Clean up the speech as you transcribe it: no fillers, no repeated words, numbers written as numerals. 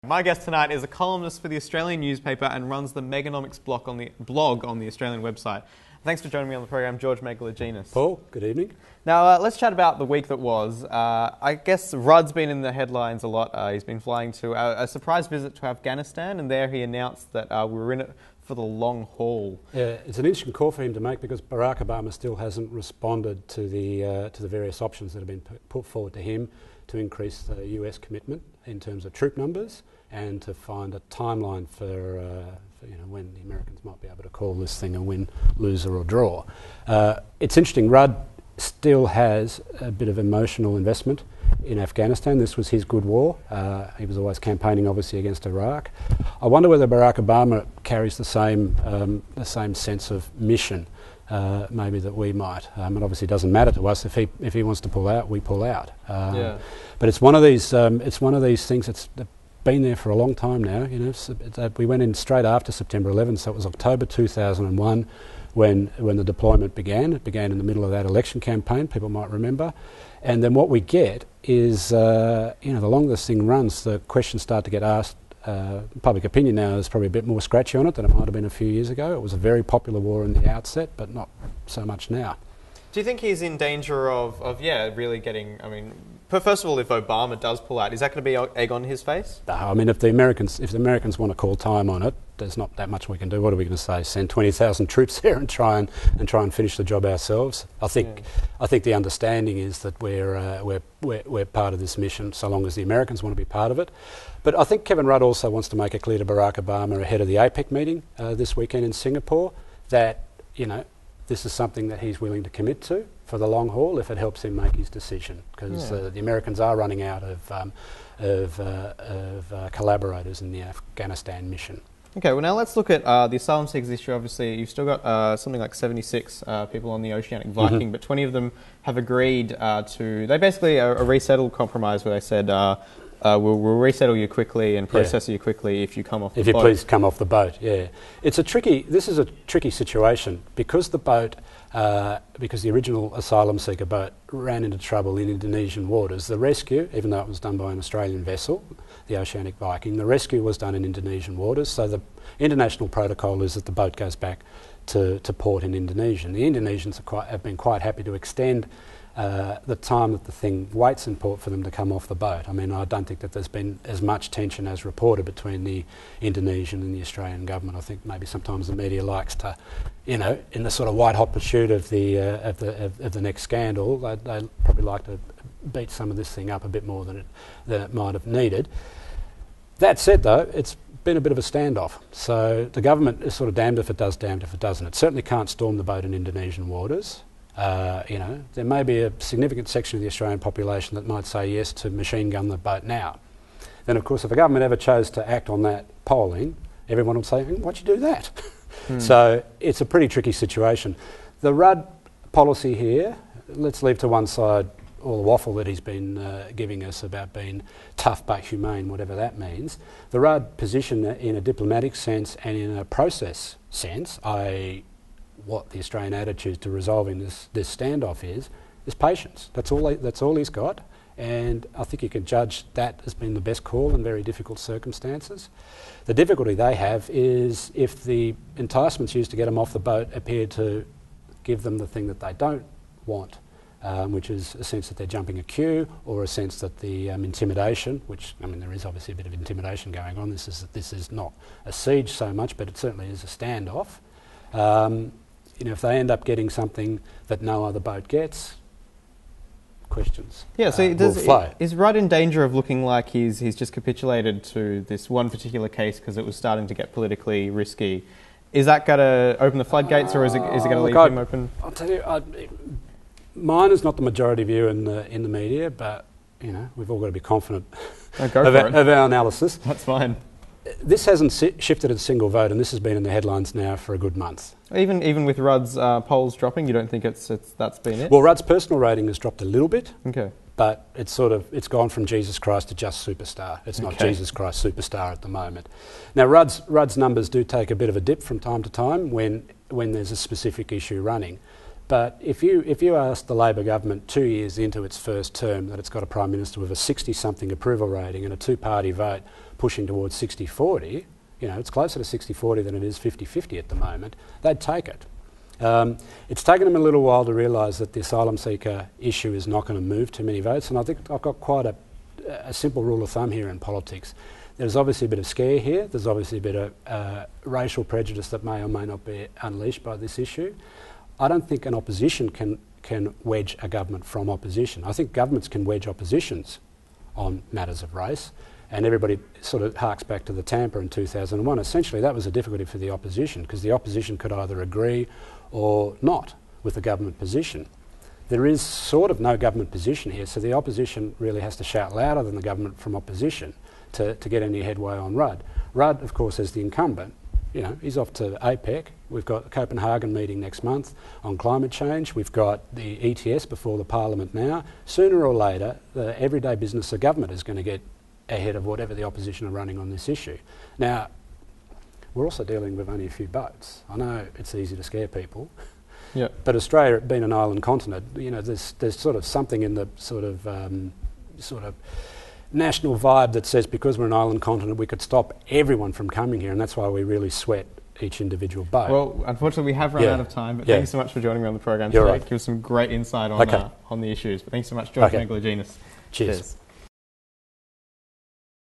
My guest tonight is a columnist for the Australian newspaper and runs the Meganomics blog on the Australian website. Thanks for joining me on the program, George Megalogenis. Paul, good evening. Now, let's chat about the week that was. I guess Rudd's been in the headlines a lot. He's been flying to a surprise visit to Afghanistan, and there he announced that we were in it for the long haul. Yeah, it's an interesting call for him to make because Barack Obama still hasn't responded to the various options that have been put forward to him to increase the US commitment in terms of troop numbers and to find a timeline for when the Americans might be able to call this thing a win, loser or draw. It's interesting, Rudd still has a bit of emotional investment in Afghanistan. This was his good war. He was always campaigning obviously against Iraq. I wonder whether Barack Obama carries the same sense of mission maybe that we might. It obviously doesn't matter to us. If he wants to pull out, we pull out. But it's one of these things that's been there for a long time now. You know, we went in straight after September 11th, so it was October 2001 when the deployment began. It began in the middle of that election campaign, people might remember. And then what we get is, the longer this thing runs, the questions start to get asked. Public opinion now is probably a bit more scratchy on it than it might have been a few years ago. It was a very popular war in the outset, but not so much now. Do you think he's in danger of really getting, first of all, if Obama does pull out, is that going to be egg on his face? No, I mean, if the Americans want to call time on it, there's not that much we can do. What are we going to say? Send 20,000 troops there and try and finish the job ourselves? I think the understanding is that we're part of this mission, so long as the Americans want to be part of it. But I think Kevin Rudd also wants to make it clear to Barack Obama ahead of the APEC meeting this weekend in Singapore that this is something that he's willing to commit to for the long haul if it helps him make his decision, because the Americans are running out of collaborators in the Afghanistan mission. Okay, well now let's look at the asylum seekers issue. Obviously, you've still got something like 76 people on the Oceanic Viking, but 20 of them have agreed they basically a resettle compromise where they said we'll resettle you quickly and process you quickly if you come off the boat. If you please come off the boat, yeah. This is a tricky situation because the boat, because the original asylum seeker boat ran into trouble in Indonesian waters. The rescue, even though it was done by an Australian vessel, the Oceanic Viking, the rescue was done in Indonesian waters. So the international protocol is that the boat goes back to port in Indonesia. And the Indonesians have been quite happy to extend the time that the thing waits in port for them to come off the boat. I mean, I don't think that there's been as much tension as reported between the Indonesian and the Australian government. I think maybe sometimes the media likes to, in the sort of white-hot pursuit of the next scandal, they probably like to beat some of this thing up a bit more than it might have needed. That said, though, it's been a bit of a standoff. So the government is sort of damned if it does, damned if it doesn't. It certainly can't storm the boat in Indonesian waters. There may be a significant section of the Australian population that might say yes to machine gun the boat now. Then, of course, if the government ever chose to act on that polling, everyone would say, why'd you do that? So it's a pretty tricky situation. The Rudd policy here, let's leave to one side all the waffle that he's been giving us about being tough but humane, whatever that means. The Rudd position in a diplomatic sense and in a process sense, what the Australian attitude to resolving this standoff is patience. That's all he's got, and I think you can judge that as being the best call in very difficult circumstances. The difficulty they have is if the enticements used to get them off the boat appear to give them the thing that they don't want, which is a sense that they're jumping a queue, or a sense that the intimidation, which there is obviously a bit of intimidation going on. This is not a siege so much, but it certainly is a standoff. If they end up getting something that no other boat gets, questions will flow. Is Rudd in danger of looking like he's just capitulated to this one particular case because it was starting to get politically risky? Is that going to open the floodgates, or is it going to leave him open? I'll tell you, mine is not the majority view in the media, but we've all got to be confident of our analysis. That's fine. This hasn't shifted a single vote, and this has been in the headlines now for a good month. Even with Rudd's polls dropping, you don't think that's been it? Well, Rudd's personal rating has dropped a little bit. Okay. But it's gone from Jesus Christ to just superstar. It's not Jesus Christ superstar at the moment. Now, Rudd's numbers do take a bit of a dip from time to time when there's a specific issue running. But if you ask the Labor government 2 years into its first term that it's got a Prime Minister with a 60-something approval rating and a two-party vote pushing towards 60-40, it's closer to 60-40 than it is 50-50 at the moment, they'd take it. It's taken them a little while to realise that the asylum seeker issue is not going to move too many votes, and I think I've got quite a simple rule of thumb here in politics. There's obviously a bit of scare here, there's obviously a bit of racial prejudice that may or may not be unleashed by this issue. I don't think an opposition can wedge a government from opposition. I think governments can wedge oppositions on matters of race, and everybody sort of harks back to the Tampa in 2001. Essentially that was a difficulty for the opposition, because the opposition could either agree or not with the government position. There is sort of no government position here, so the opposition really has to shout louder than the government from opposition to get any headway on Rudd. Rudd, of course, as the incumbent, he's off to APEC. We've got a Copenhagen meeting next month on climate change. We've got the ETS before the Parliament now. Sooner or later, the everyday business of government is going to get ahead of whatever the opposition are running on this issue. Now, we're also dealing with only a few boats. I know it's easy to scare people, but Australia, being an island continent, there's sort of something in the sort of national vibe that says because we're an island continent, we could stop everyone from coming here, and that's why we really sweat each individual boat. Well, unfortunately, we have run out of time, but thank you so much for joining me on the program You're today. right. Give us some great insight on the issues. But thanks so much, George Megalogenis. Cheers.